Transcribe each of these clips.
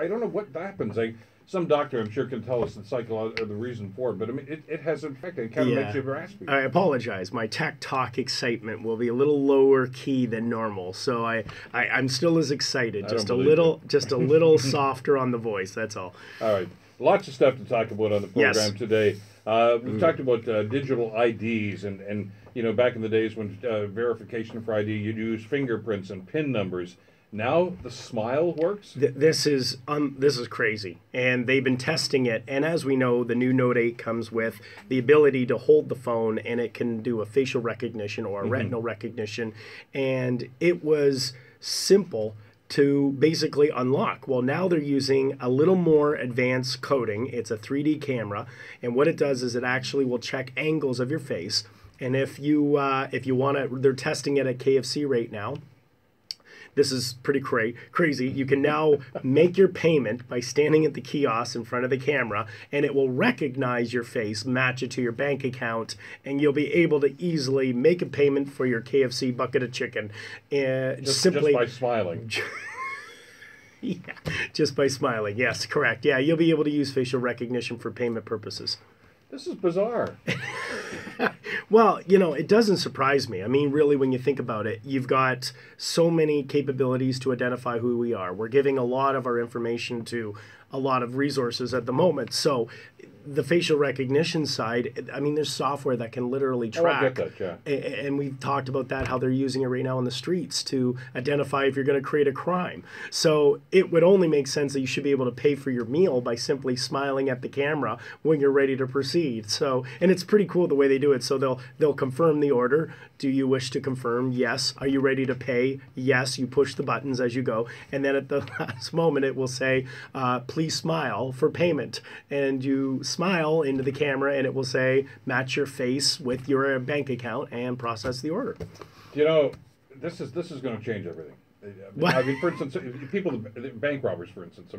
I don't know what happens. Some doctor, I'm sure, can tell us the reason for it, but I mean, it has an effect. It kind of makes you raspy. I apologize. My tech talk excitement will be a little lower key than normal, so I'm still as excited, just a little softer on the voice. That's all. All right, lots of stuff to talk about on the program today. We've talked about digital IDs, and back in the days when verification for ID, you'd use fingerprints and PIN numbers. Now the smile works? This is crazy, and they've been testing it. And as we know, the new Note 8 comes with the ability to hold the phone, and it can do a facial recognition or a retinal recognition. And it was simple to basically unlock. Well, now they're using a little more advanced coding. It's a 3D camera, and what it does is it actually will check angles of your face. And if you want to, they're testing it at KFC right now. This is pretty crazy. You can now make your payment by standing at the kiosk in front of the camera, and it will recognize your face, match it to your bank account, and you'll be able to easily make a payment for your KFC bucket of chicken. Just by smiling. Yeah, just by smiling. Yes, correct. Yeah, you'll be able to use facial recognition for payment purposes. This is bizarre. Well, it doesn't surprise me. I mean, really, when you think about it, you've got so many capabilities to identify who we are. We're giving a lot of our information to a lot of resources at the moment. So the facial recognition side, I mean, there's software that can literally track. Oh, I get that, yeah. And we've talked about that, how they're using it right now in the streets to identify if you're going to create a crime. So it would only make sense that you should be able to pay for your meal by simply smiling at the camera when you're ready to proceed. So, and it's pretty cool the way they do it. So they'll confirm the order. Do you wish to confirm? Yes. Are you ready to pay? Yes. You push the buttons as you go. And then at the last moment, it will say, please smile for payment. And you smile into the camera, and it will say, match your face with your bank account and process the order. This is going to change everything. I mean, for instance, bank robbers, for instance. I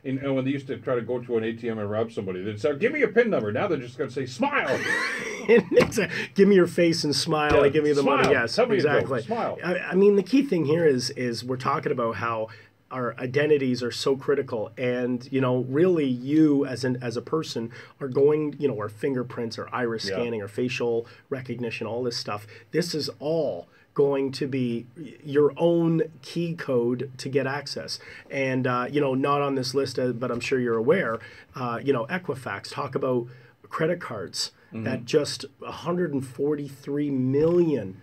mean, when they used to try to go to an ATM and rob somebody, they'd say, "Give me your PIN number." Now they're just going to say, "Smile." Give me your face and smile, and give me the money. Yes, exactly. Smile. I mean, the key thing here is we're talking about how our identities are so critical, and really you as a person are going, our fingerprints or iris scanning or facial recognition, all this stuff. This is all going to be your own key code to get access. And not on this list, but I'm sure you're aware, Equifax talk about credit cards, that just 143 million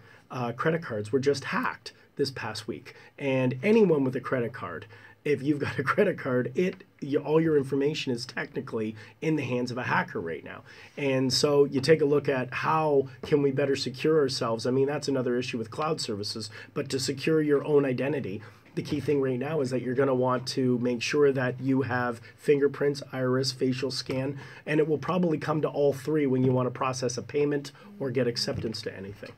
credit cards were just hacked this past week. And anyone with a credit card, if you've got a credit card, all your information is technically in the hands of a hacker right now. And so you take a look at how can we better secure ourselves. I mean, that's another issue with cloud services, but to secure your own identity, the key thing right now is that you're going to want to make sure that you have fingerprints, iris, facial scan, and it will probably come to all three when you want to process a payment or get acceptance to anything.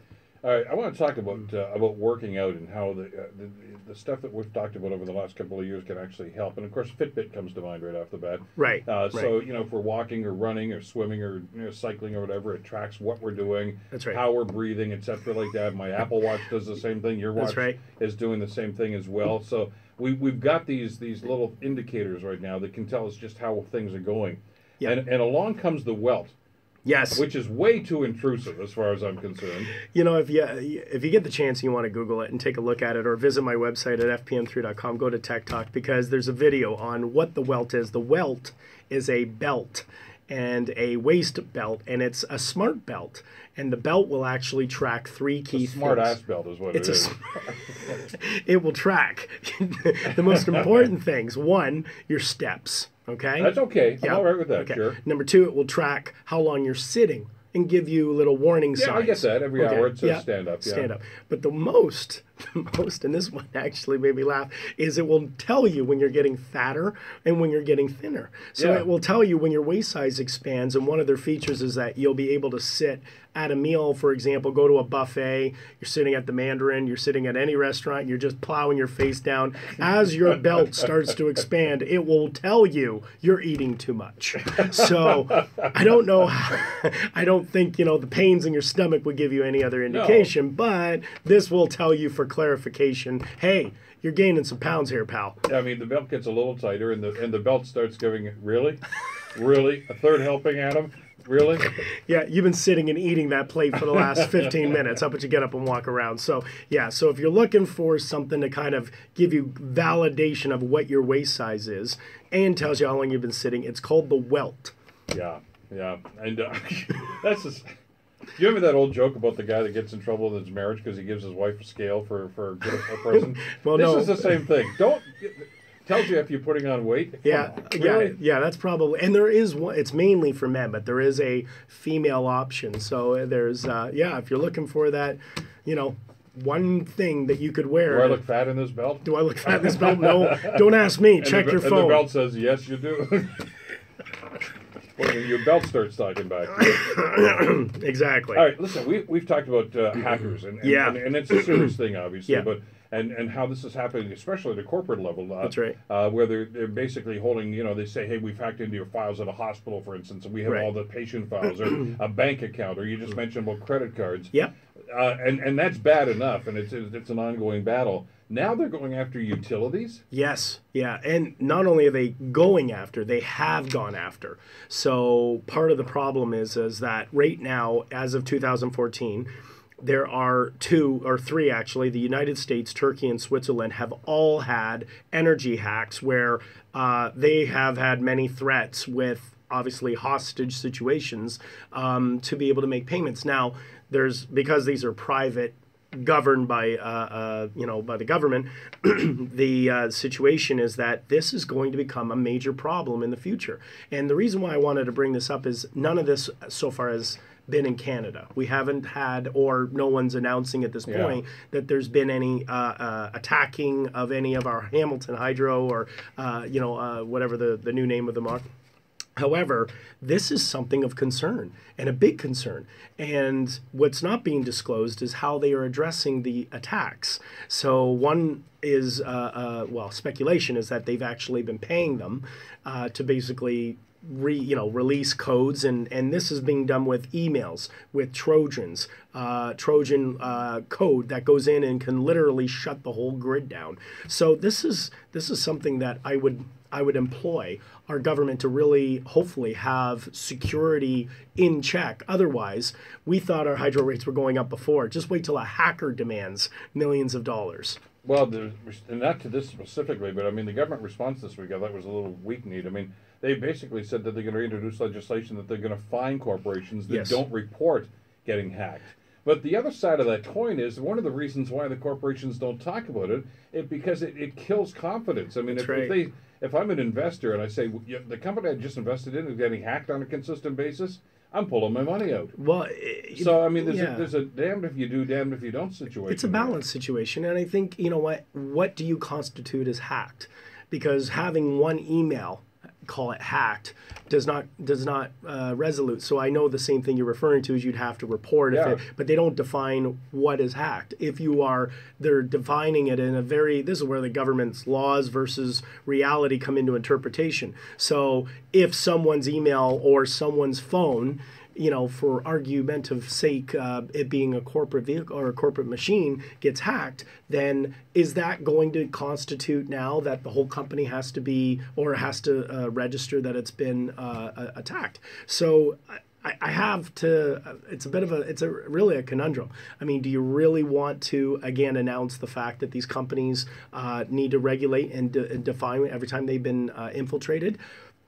All right, I want to talk about working out and how the stuff that we've talked about over the last couple of years can actually help. And of course, Fitbit comes to mind right off the bat. Right. So if we're walking or running or swimming or cycling or whatever, it tracks what we're doing, how we're breathing, etc. like that. My Apple Watch does the same thing. Your watch is doing the same thing as well. So we've got these little indicators right now that can tell us just how things are going. Yeah. And along comes the Welt. Yes. Which is way too intrusive as far as I'm concerned. If you get the chance and you want to Google it and take a look at it, or visit my website at fpm3.com, go to Tech Talk, because there's a video on what the Welt is. The Welt is a belt and a waist belt, and it's a smart belt. And the belt will actually track three key things. Smart ass belt is what it is. It will track the most important things. One, your steps. Okay? That's okay. I'm all right with that, okay. Sure. Number two, it will track how long you're sitting and give you little warning signs. Yeah, I get that. Every hour it says stand up. Stand up. But the most, and this one actually made me laugh, is it will tell you when you're getting fatter and when you're getting thinner. So it will tell you when your waist size expands, and one of their features is that you'll be able to sit at a meal, for example, go to a buffet, you're sitting at the Mandarin, you're sitting at any restaurant, you're just plowing your face down. As your belt starts to expand, it will tell you you're eating too much. So I don't know, I don't think, the pains in your stomach would give you any other indication, but this will tell you for clarification. Hey, you're gaining some pounds here, pal. I mean, the belt gets a little tighter, and the belt starts giving, really? Really? A third helping, Adam? Really? Yeah, you've been sitting and eating that plate for the last 15 minutes. How about you get up and walk around? So, yeah, so if you're looking for something to kind of give you validation of what your waist size is and tells you how long you've been sitting, it's called the Welt. Yeah, yeah. And that's just... Do you remember that old joke about the guy that gets in trouble in his marriage because he gives his wife a scale for a person? Well, this is the same thing. Tells you if you're putting on weight. Yeah, really? yeah, that's probably, and there is one. It's mainly for men, but there is a female option. So there's, if you're looking for that, one thing that you could wear. Do I look fat in this belt? Do I look fat in this belt? No, don't ask me. Check your phone. And the belt says yes, you do. Well, your belt starts talking back. Exactly. All right, listen, we've talked about hackers, and it's a serious thing, obviously, but and how this is happening, especially at a corporate level. That's right. Where they're basically holding, they say, hey, we've hacked into your files at a hospital, for instance, and we have all the patient files, or a bank account, or you just mentioned about credit cards. Yep. And that's bad enough, and it's an ongoing battle. Now they're going after utilities? Yes, yeah. And not only are they going after, they have gone after. So part of the problem is that right now, as of 2014, there are 2 or 3 actually, the United States, Turkey, and Switzerland have all had energy hacks where they have had many threats with obviously hostage situations to be able to make payments. Now, because these are private, governed by by the government, the situation is that this is going to become a major problem in the future. And the reason why I wanted to bring this up is none of this so far has been in Canada. We haven't had, or no one's announcing at this point that there's been any attacking of any of our Hamilton Hydro or whatever the new name of them are. However, this is something of concern, and a big concern. And what's not being disclosed is how they are addressing the attacks. So one is, speculation is that they've actually been paying them to basically release codes, and this is being done with emails, with Trojan code that goes in and can literally shut the whole grid down. So this is something that I would employ our government to really hopefully have security in check. Otherwise, we thought our hydro rates were going up before. Just wait till a hacker demands millions of dollars. Well, and not to this specifically, but I mean, the government response this week, I thought was a little weak-kneed. I mean, they basically said that they're going to introduce legislation that they're going to fine corporations that don't report getting hacked. But the other side of that coin is one of the reasons why the corporations don't talk about it because it kills confidence. I mean, if I'm an investor and I say the company I just invested in is getting hacked on a consistent basis, I'm pulling my money out. Well, so I mean, there's a damned if you do, damned if you don't situation. It's a balanced situation, and I think what do you constitute as hacked? Because having one email, call it hacked, does not resolute. So I know the same thing you're referring to is you'd have to report but they don't define what is hacked. They're defining it in a this is where the government's laws versus reality come into interpretation. So if someone's email or someone's phone, for argumentative sake, it being a corporate vehicle or a corporate machine gets hacked, then is that going to constitute now that the whole company has to be or has to register that it's been attacked? So I have to. It's really a conundrum. I mean, do you really want to again announce the fact that these companies need to regulate and define every time they've been infiltrated?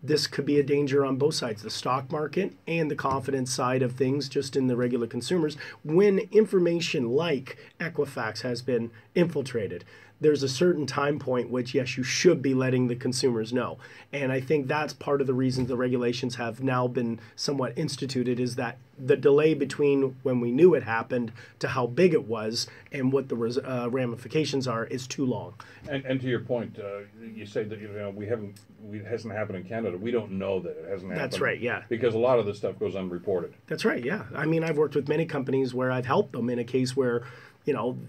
This could be a danger on both sides, the stock market and the confidence side of things, just in the regular consumers. When information like Equifax has been infiltrated, there's a certain time point which, yes, you should be letting the consumers know. And I think that's part of the reason the regulations have now been somewhat instituted, is that the delay between when we knew it happened to how big it was and what the ramifications are is too long. And to your point, you say that it hasn't happened in Canada. We don't know that it hasn't happened. That's right, yeah. Because a lot of this stuff goes unreported. That's right, yeah. I mean, I've worked with many companies where I've helped them in a case where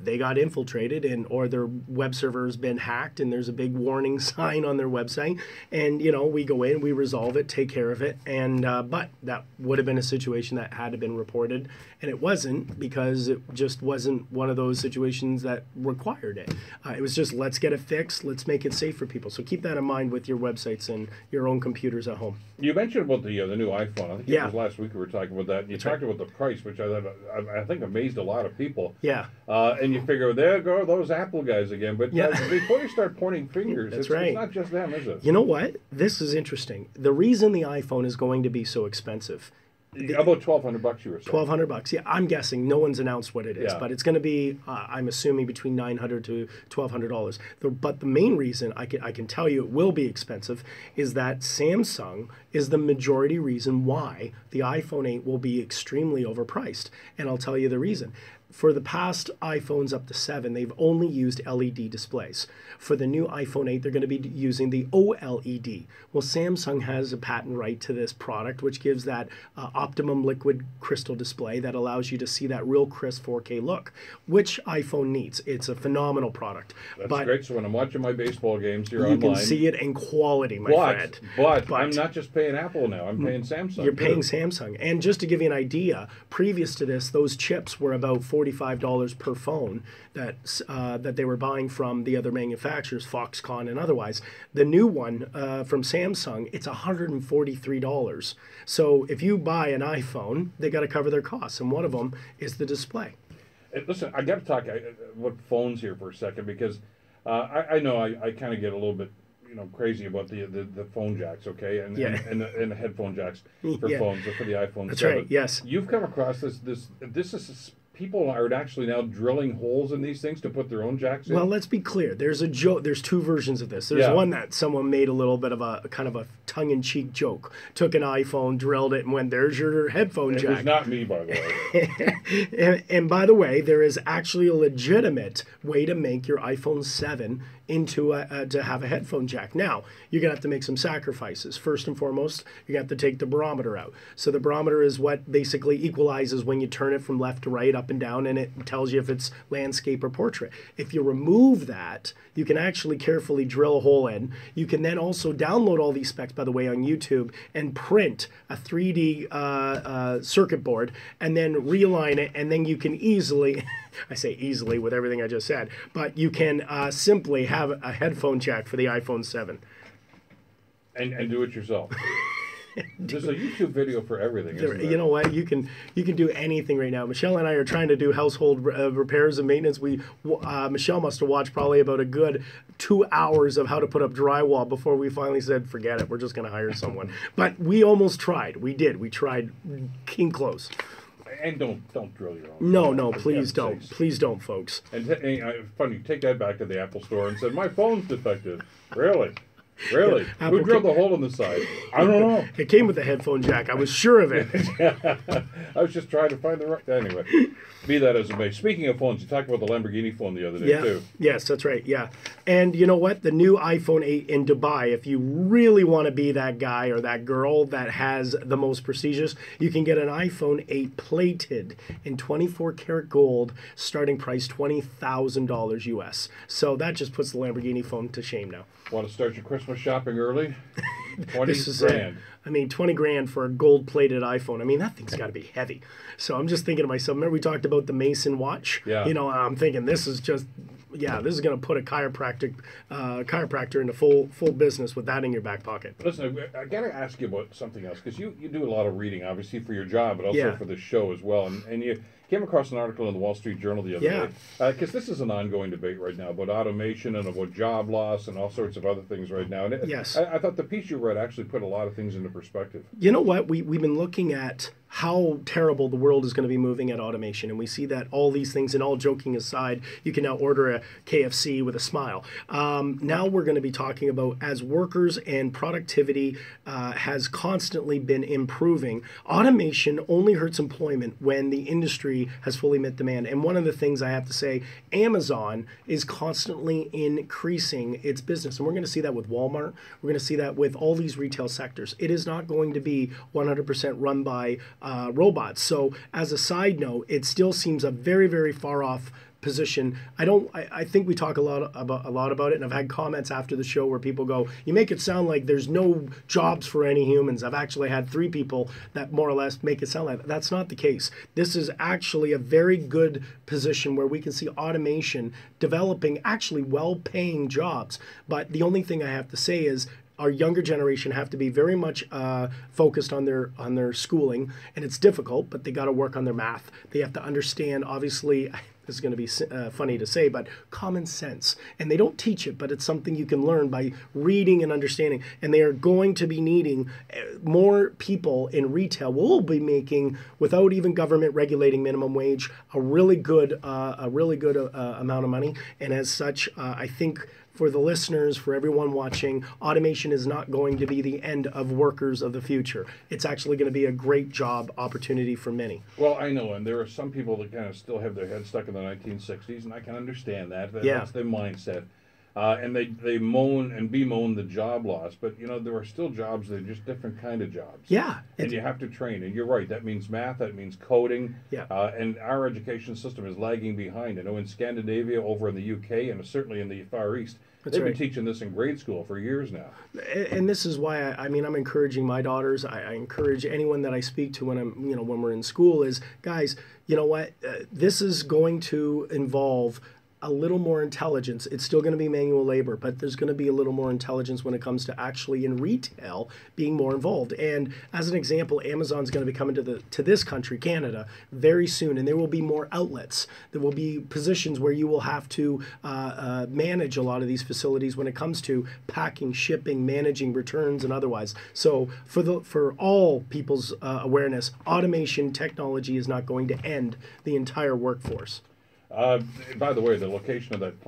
they got infiltrated or their web server has been hacked and there's a big warning sign on their website. And, we go in, we resolve it, take care of it. And but that would have been a situation that had to been reported. And it wasn't, because it just wasn't one of those situations that required it. It was just, let's get it fixed. Let's make it safe for people. So keep that in mind with your websites and your own computers at home. You mentioned about the new iPhone. I think it was last week we were talking about that. And you talked about the price, which I think amazed a lot of people. Yeah. And you figure, there go those Apple guys again. But before you start pointing fingers, it's not just them, is it? You know what? This is interesting. The reason the iPhone is going to be so expensive. About $1,200, you were saying. $1,200. Yeah, I'm guessing. No one's announced what it is, but it's going to be, I'm assuming, between $900 to $1,200. But the main reason I can tell you it will be expensive is that Samsung is the majority reason why the iPhone 8 will be extremely overpriced. And I'll tell you the reason. For the past iPhones up to 7, they've only used LED displays. For the new iPhone 8, they're going to be using the OLED. Well, Samsung has a patent right to this product, which gives that optimum liquid crystal display that allows you to see that real crisp 4K look, which iPhone needs. It's a phenomenal product. That's great. So when I'm watching my baseball games here online, you can see it in quality, my friend. But I'm not just paying Apple now. I'm paying Samsung. You're paying Samsung. And just to give you an idea, previous to this, those chips were about $45 per phone that they were buying from the other manufacturers, Foxconn and otherwise. The new one from Samsung, it's $143. So if you buy an iPhone, they got to cover their costs, and one of them is the display. Listen, I got to talk about phones here for a second, because I know I kind of get a little bit crazy about the phone jacks, okay, and the headphone jacks for phones, for the iPhone 7. That's right. Yes. You've come across this is. People are actually now drilling holes in these things to put their own jacks in. Well, let's be clear. There's a joke. There's two versions of this. There's one that someone made a little bit of a kind of a tongue-in-cheek joke. Took an iPhone, drilled it, and went, "There's your headphone jack." It was not me, by the way. and by the way, there is actually a legitimate way to make your iPhone 7 into to have a headphone jack. Now, you're going to have to make some sacrifices. First and foremost, you're going to have to take the barometer out. So the barometer is what basically equalizes when you turn it from left to right, up and down, and it tells you if it's landscape or portrait. If you remove that, you can actually carefully drill a hole in. You can then also download all these specs, by the way, on YouTube and print a 3D circuit board and then realign it, and then you can easily, I say easily with everything I just said, but you can simply have a headphone jack for the iPhone 7. And do it yourself. There's a YouTube video for everything. You know what? You can do anything right now. Michelle and I are trying to do household repairs and maintenance. Michelle must have watched probably about a good 2 hours of how to put up drywall before we finally said, forget it, we're just going to hire someone. But we almost tried. We did. We tried. Came close. And don't drill your own. No, please don't. Please don't, folks. And funny, take that back to the Apple store and said, my phone's defective. Really? Really? Yeah, who drilled the hole in the side? I don't know. It came with a headphone jack. I was sure of it. I was just trying to find the right... Anyway, be that as it may. Speaking of phones, you talked about the Lamborghini phone the other day, too. Yes, that's right. Yeah. And you know what? The new iPhone 8 in Dubai, if you really want to be that guy or that girl that has the most prestigious, you can get an iPhone 8 plated in 24 karat gold, starting price $20,000 US. So that just puts the Lamborghini phone to shame now. Want to start your Christmas shopping early? 20 grand. I mean, 20 grand for a gold-plated iPhone. I mean, that thing's got to be heavy. So I'm just thinking to myself, remember we talked about the Mason watch? Yeah. I'm thinking this is just, this is going to put a chiropractor into full business with that in your back pocket. Listen, I got to ask you about something else, because you do a lot of reading, obviously, for your job, but also for the show as well. And you came across an article in the Wall Street Journal the other day, because this is an ongoing debate right now about automation and about job loss and all sorts of other things right now. And I thought the piece you read actually put a lot of things into perspective. You know what? We've been looking at how terrible the world is going to be moving at automation, and we see that all these things, and all joking aside, you can now order a KFC with a smile. Now we're going to be talking about, as workers and productivity has constantly been improving, automation only hurts employment when the industry has fully met demand. And one of the things I have to say, Amazon is constantly increasing its business, and we're going to see that with Walmart. We're going to see that with all these retail sectors. It is not going to be 100% run by robots. So as a side note, it still seems a very, very far off position. I think we talk a lot about it, and I've had comments after the show where people go, you make it sound like there's no jobs for any humans. I've actually had 3 people that more or less make it sound like that. That's not the case. This is actually a very good position where we can see automation developing actually well-paying jobs. But the only thing I have to say is our younger generation have to be very much focused on their schooling, and it's difficult, but they got to work on their math. They have to understand, obviously, this is going to be funny to say, but common sense. And they don't teach it, but it's something you can learn by reading and understanding. And they are going to be needing more people in retail. We'll be making, without even government regulating minimum wage, a really good amount of money. And as such, I think for the listeners, for everyone watching, automation is not going to be the end of workers of the future. It's actually going to be a great job opportunity for many. Well, I know, and there are some people that kind of still have their head stuck in the 1960s, and I can understand that. That's their mindset. And they moan and bemoan the job loss, but there are still jobs that are just different kind of jobs. Yeah. And you have to train, and you're right, that means math, that means coding. Yeah. And our education system is lagging behind. I know in Scandinavia, over in the UK, and certainly in the Far East, they've been teaching this in grade school for years now. And this is why I'm encouraging my daughters. I encourage anyone that I speak to when we're in school is, guys, you know what? This is going to involve a little more intelligence. It's still going to be manual labor, but there's going to be a little more intelligence when it comes to actually in retail being more involved. And as an example, Amazon's going to be coming to this country, Canada, very soon, and there will be more outlets. There will be positions where you will have to manage a lot of these facilities when it comes to packing, shipping, managing returns, and otherwise. So for all people's awareness, automation technology is not going to end the entire workforce. By the way, the location of that,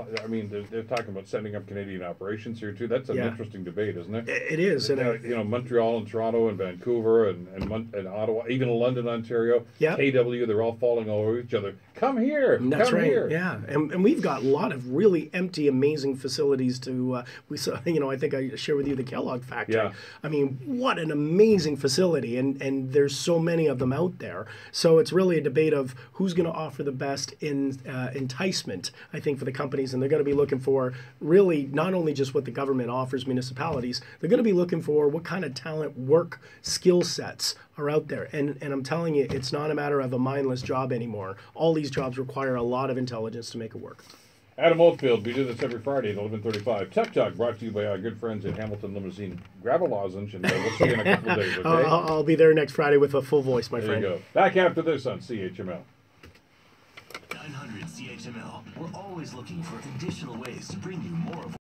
they're talking about setting up Canadian operations here too. That's an interesting debate, isn't it? It is. Montreal and Toronto and Vancouver and Ottawa, even London, Ontario, KW, they're all falling over each other. Come here. That's come right. Here. Yeah. And we've got a lot of really empty, amazing facilities to, we saw, I think I shared with you the Kellogg factory. Yeah. I mean, what an amazing facility. And there's so many of them out there. So it's really a debate of who's going to offer the best in enticement, I think, for the companies. And they're going to be looking for really not only just what the government offers municipalities, they're going to be looking for what kind of talent, work, skill sets are out there. And I'm telling you, it's not a matter of a mindless job anymore. All these jobs require a lot of intelligence to make it work. Adam Oldfield, we do this every Friday at 11:35. Tech Talk brought to you by our good friends at Hamilton Limousine. Grab a lozenge and we'll see you in a couple of days, okay? I'll be there next Friday with a full voice, my friend. There you go. Back after this on CHML. 900 CHML. We're always looking for additional ways to bring you more of